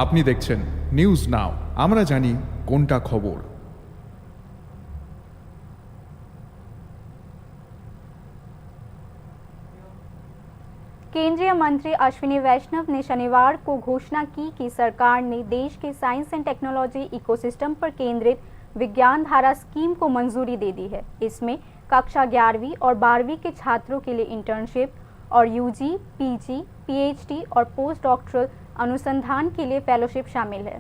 আপনি দেখছেন news now, আমরা জানি কোনটা খবর। केंद्रीय मंत्री अश्विनी वैष्णव ने शनिवार को घोषणा की कि सरकार ने देश के साइंस एंड टेक्नोलॉजी इकोसिस्टम पर केंद्रित विज्ञान धारा स्कीम को मंजूरी दे दी है। इसमें कक्षा 11वीं और 12वीं के छात्रों के लिए इंटर्नशिप और यूजी, पीजी, पीएचडी और पोस्ट डॉक्टरल अनुसंधान के लिए फेलोशिप शामिल है।